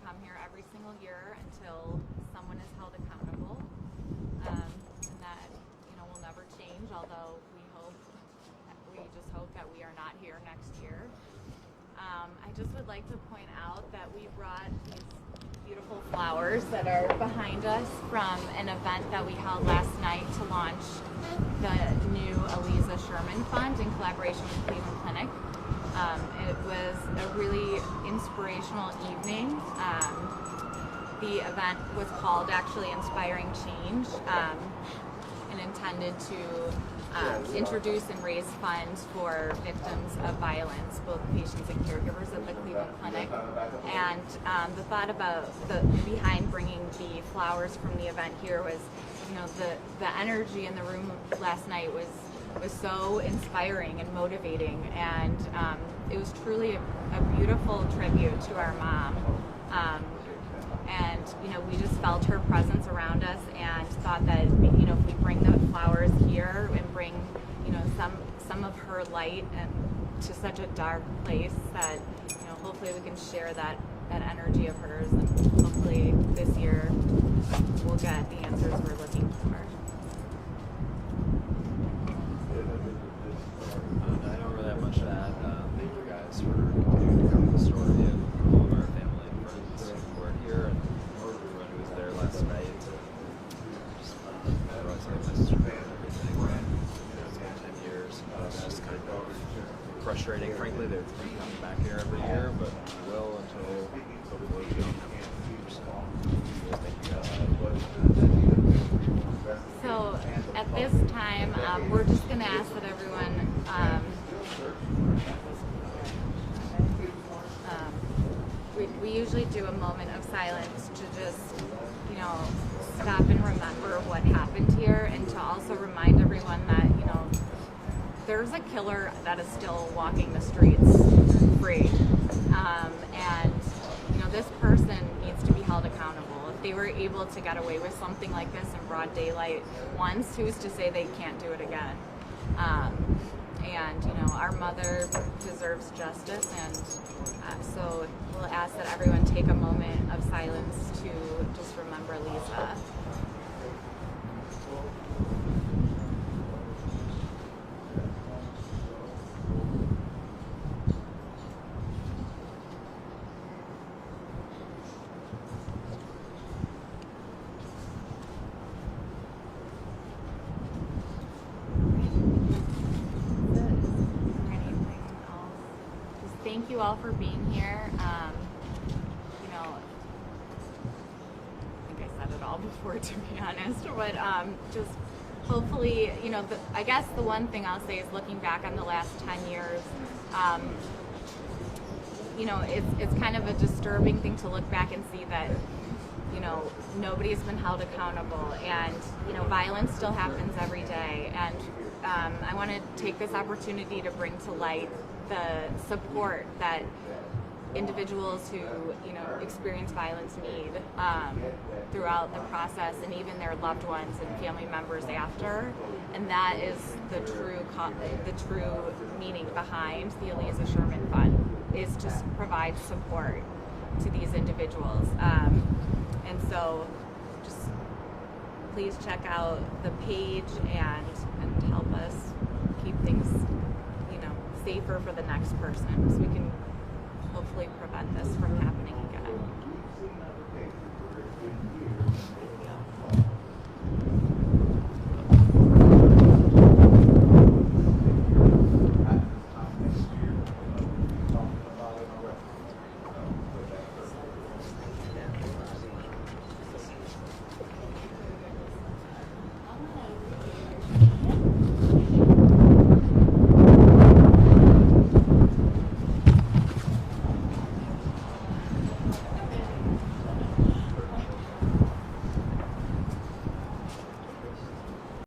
come here every single year until someone is held accountable, and that will never change. Although we just hope that we are not here next year. I just would like to point out that we brought these beautiful flowers that are behind us from an event that we held last night to launch the new Aliza Sherman Fund in collaboration with Cleveland Clinic. It was a really inspirational evening. The event was called actually Inspiring Change, and intended to introduce and raise funds for victims of violence, both patients and caregivers at the Cleveland Clinic. And the thought behind bringing the flowers from the event here was, the energy in the room last night was so inspiring and motivating, and it was truly a beautiful tribute to our mom. And we just felt her presence around us and thought that if we bring the flowers here and bring some of her light and to such a dark place, that hopefully we can share that energy of hers, and hopefully this year we'll get the answers we're looking for. I don't really have much to add. Thank you guys for telling the story, and all of our family and friends who were here, and everyone who was there last night. Just everyone's like this and everything. It's been 10 years. It's just kind of frustrating, frankly. They're coming back here every year, but we will until hopefully we don't have to. So thank you guys. So at this time, we're just going to ask that everyone we usually do a moment of silence to just, stop and remember what happened here, and to also remind everyone that, there's a killer that is still walking the streets free. And, this person needs to be held accountable. If they were able to get away with something like this in broad daylight once, who's to say they can't do it again? And our mother deserves justice, and so we'll ask that everyone take a moment of silence to just remember Aliza. Thank you all for being here. I think I said it all before, to be honest, but just hopefully, I guess the one thing I'll say is, looking back on the last 10 years, it's kind of a disturbing thing to look back and see that, nobody's been held accountable, and, violence still happens every day. And I want to take this opportunity to bring to light the support that individuals who experience violence need throughout the process, and even their loved ones and family members after. And that is the true meaning behind the Aliza Sherman Fund, is to provide support to these individuals. And so just please check out the page and help us keep things safer for the next person, so we can hopefully